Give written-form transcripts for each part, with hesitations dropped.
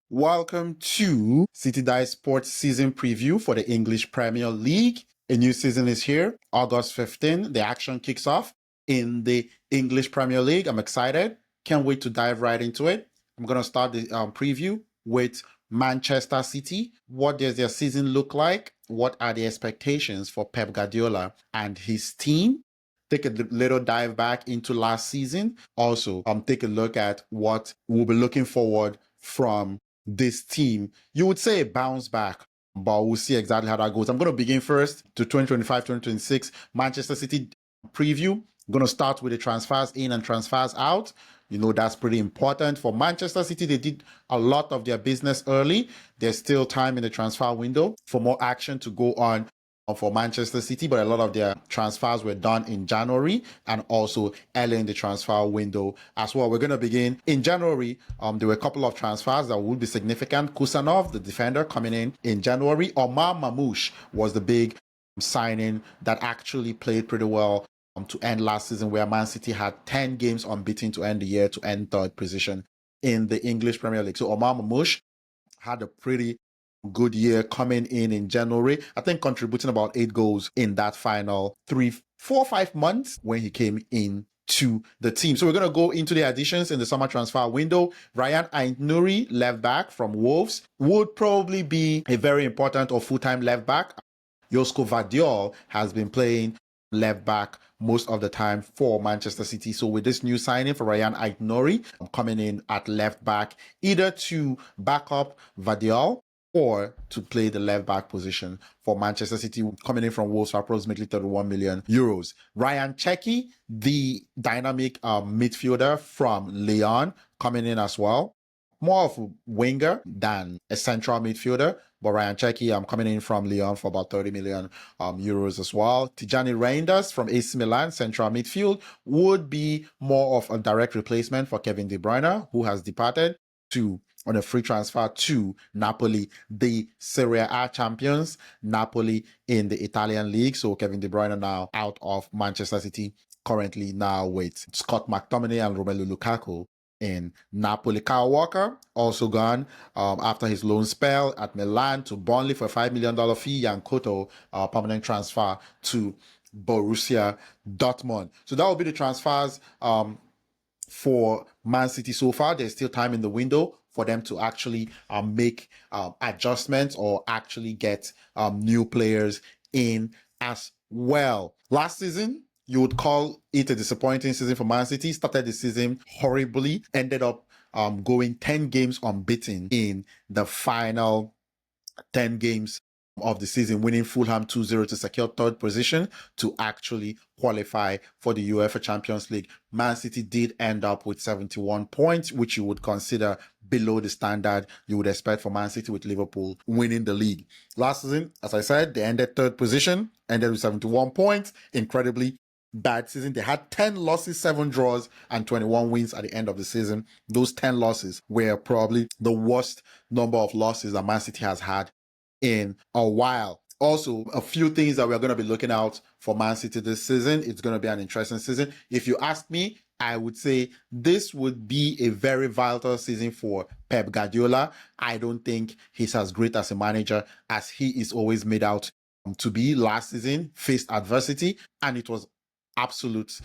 Welcome to City Dice Sports season preview for the English Premier League. A new season is here, August 15. The action kicks off in the English Premier League. I'm excited. Can't wait to dive right into it. I'm going to start the preview with Manchester City. What does their season look like? What are the expectations for Pep Guardiola and his team? Take a little dive back into last season. Also, take a look at what we'll be looking forward from this team. You would say bounce back, but we'll see exactly how that goes. I'm going to begin first to 2025-2026 Manchester City preview. I'm going to start with the transfers in and transfers out. You know, that's pretty important. For Manchester City, they did a lot of their business early. There's still time in the transfer window for more action to go on for Manchester City, but a lot of their transfers were done in January and also early in the transfer window as well. We're going to begin in January. There were a couple of transfers that would be significant. Kusanov, the defender, coming in January. Omar Mamouche was the big signing that actually played pretty well to end last season, where Man City had 10 games unbeaten to end the year, to end third position in the English Premier League. So Omar Mamouche had a pretty good year coming in January. I think contributing about 8 goals in that final 3, 4, 5 months when he came in to the team. So we're going to go into the additions in the summer transfer window. Ryan Aït-Nouri, left back from Wolves, would probably be a very important or full-time left back. Josko Vardiol has been playing left back most of the time for Manchester City. So with this new signing for Ryan Aït-Nouri coming in at left back, either to back up Vardiol or to play the left back position for Manchester City, coming in from Wolves for approximately 31 million euros. Ryan Cherki, the dynamic midfielder from Lyon, coming in as well. More of a winger than a central midfielder, but Ryan Cherki coming in from Lyon for about 30 million euros as well. Tijani Reinders from AC Milan, central midfield, would be more of a direct replacement for Kevin De Bruyne, who has departed on a free transfer to Napoli, the Serie A champions, Napoli in the Italian league. So Kevin De Bruyne now out of Manchester City, currently now with Scott McTominay and Romelu Lukaku in Napoli. Kyle Walker also gone after his loan spell at Milan to Burnley for a $5 million fee. Yan Koto, permanent transfer to Borussia Dortmund. So that will be the transfers for Man City so far. There's still time in the window for them to actually make adjustments or actually get new players in as well. Last season, you would call it a disappointing season for Man City. Started the season horribly, ended up going 10 games unbeaten in the final 10 games of the season, winning Fulham 2-0 to secure third position to actually qualify for the UEFA Champions League. Man City did end up with 71 points, which you would consider below the standard you would expect for Man City, with Liverpool winning the league. Last season, as I said, they ended third position, ended with 71 points. Incredibly bad season. They had 10 losses, 7 draws, and 21 wins at the end of the season. Those 10 losses were probably the worst number of losses that Man City has had in a while. Also, a few things that we're going to be looking out for Man City this season. It's going to be an interesting season. If you ask me, I would say this would be a very vital season for Pep Guardiola. I don't think he's as great as a manager as he is always made out to be. Last season faced adversity, and it was absolute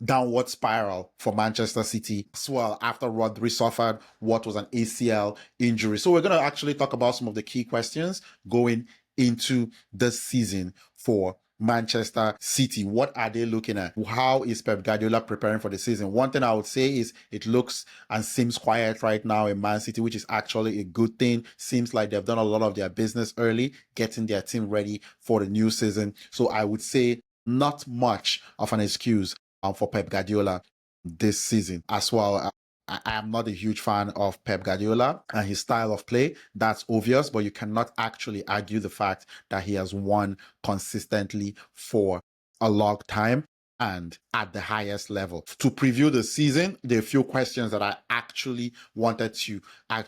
downward spiral for Manchester City as well after Rodri suffered what was an ACL injury. So we're going to actually talk about some of the key questions going into this season for Manchester City. What are they looking at? How is Pep Guardiola preparing for the season? One thing I would say is it looks and seems quiet right now in Man City, which is actually a good thing. Seems like they've done a lot of their business early, getting their team ready for the new season. So I would say not much of an excuse for Pep Guardiola this season as well. I am not a huge fan of Pep Guardiola and his style of play. That's obvious, but you cannot actually argue the fact that he has won consistently for a long time and at the highest level. To preview the season, there are a few questions that I actually wanted to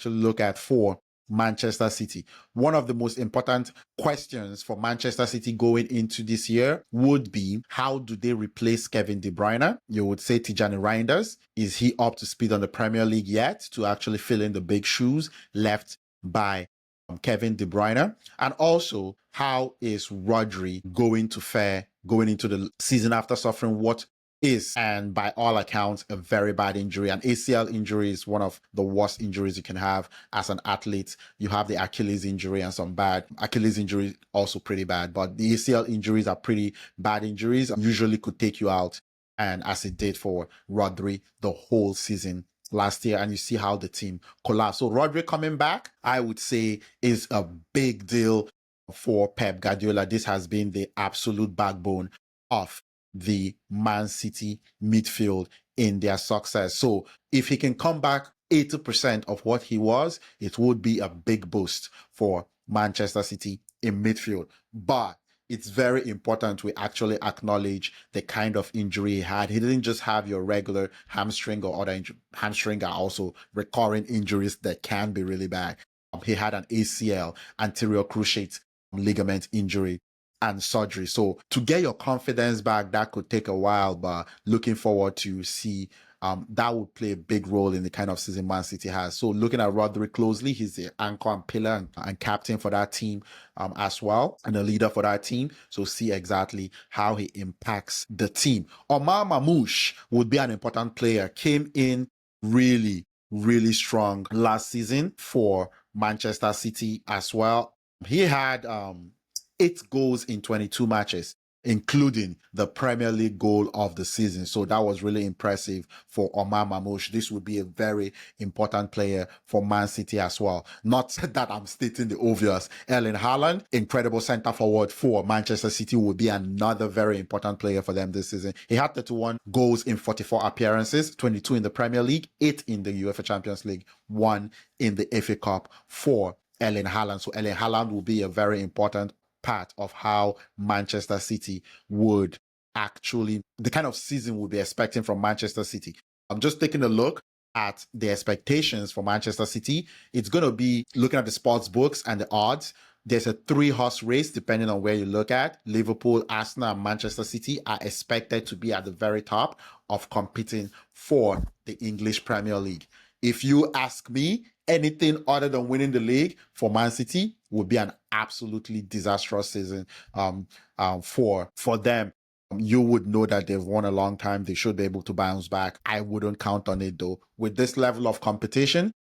look at for Manchester City. One of the most important questions for Manchester City going into this year would be, how do they replace Kevin De Bruyne? You would say Tijani Reinders. Is he up to speed on the Premier League yet to actually fill in the big shoes left by Kevin De Bruyne? And also, how is Rodri going to fare going into the season after suffering what is, and by all accounts, a very bad injury? An ACL injury is one of the worst injuries you can have as an athlete. You have the Achilles injury and some bad Achilles injury, also pretty bad, but the ACL injuries are pretty bad injuries, usually could take you out, and as it did for Rodri the whole season last year. And you see how the team collapsed. So Rodri coming back, I would say, is a big deal for Pep Guardiola. This has been the absolute backbone of the Man City midfield in their success. So if he can come back 80% of what he was, it would be a big boost for Manchester City in midfield. But it's very important we actually acknowledge the kind of injury he had. He didn't just have your regular hamstring or other hamstring are also recurring injuries that can be really bad. He had an ACL, anterior cruciate ligament injury, and surgery. So to get your confidence back, that could take a while, but looking forward to see that would play a big role in the kind of season Man City has. So looking at Rodri closely, he's the anchor and pillar and captain for that team as well, and a leader for that team. So see exactly how he impacts the team. Omar Mamouche would be an important player. Came in really, really strong last season for Manchester City as well. He had 8 goals in 22 matches, including the Premier League goal of the season. So that was really impressive for Omar Mamouche. This would be a very important player for Man City as well. Not that I'm stating the obvious. Erling Haaland, incredible centre forward for Manchester City, would be another very important player for them this season. He had 31 goals in 44 appearances, 22 in the Premier League, 8 in the UEFA Champions League, 1 in the FA Cup for Erling Haaland. So Erling Haaland will be a very important part of how Manchester City would actually, the kind of season we'll be expecting from Manchester City. I'm just taking a look at the expectations for Manchester City. It's going to be looking at the sports books and the odds. There's a 3-horse race depending on where you look at. Liverpool, Arsenal, and Manchester City are expected to be at the very top of competing for the English Premier League. If you ask me, anything other than winning the league for Man City would be an absolutely disastrous season for them. You would know that they've won a long time. They should be able to bounce back. I wouldn't count on it though. With this level of competition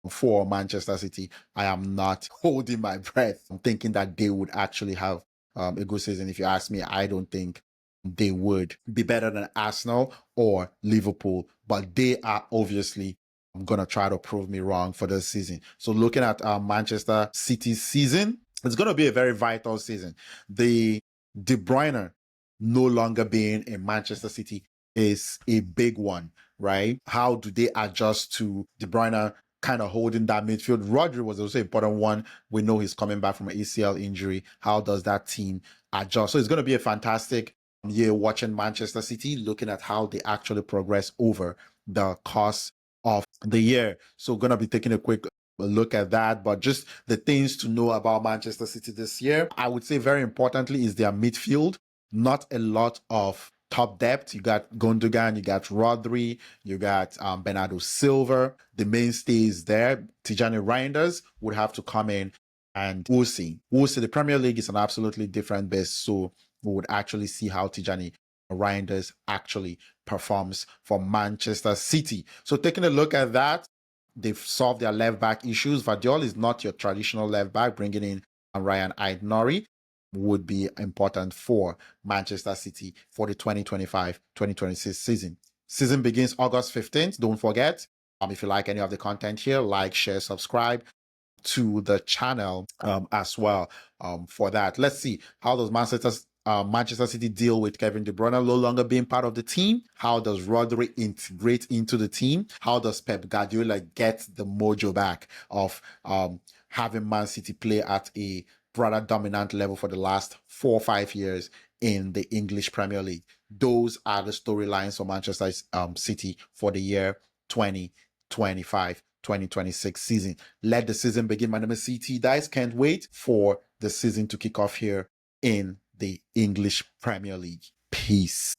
for Manchester City, I am not holding my breath. I'm thinking that they would actually have a good season. If you ask me, I don't think they would be better than Arsenal or Liverpool, but they are obviously going to try to prove me wrong for this season. So looking at Manchester City's season, it's going to be a very vital season. The De Bruyne no longer being in Manchester City is a big one, right? How do they adjust to De Bruyne kind of holding that midfield? Rodri was also an important one. We know he's coming back from an ACL injury. How does that team adjust? So it's going to be a fantastic year watching Manchester City, looking at how they actually progress over the course of the year. So gonna be taking a quick look at that, but just the things to know about Manchester City this year, I would say very importantly is their midfield. Not a lot of top depth. You got Gundogan, you got Rodri, you got Bernardo Silva. The mainstays there. Tijani Reinders would have to come in, and we'll see. The Premier League is an absolutely different beast, so we would actually see how Tijani Reinders actually performs for Manchester City. So taking a look at that, they've solved their left back issues. Guardiola is not your traditional left back. Bringing in Ryan Aït-Nouri would be important for Manchester City for the 2025-2026 season. Season begins August 15th. Don't forget, if you like any of the content here, like, share, subscribe to the channel as well for that. Let's see, how does Manchester City deal with Kevin De Bruyne no longer being part of the team? How does Rodri integrate into the team? How does Pep Guardiola get the mojo back of having Man City play at a rather dominant level for the last 4 or 5 years in the English Premier League? Those are the storylines for Manchester City for the year 2025. 2026 season. Let the season begin. My name is CT Dice. Can't wait for the season to kick off here in the English Premier League. Peace.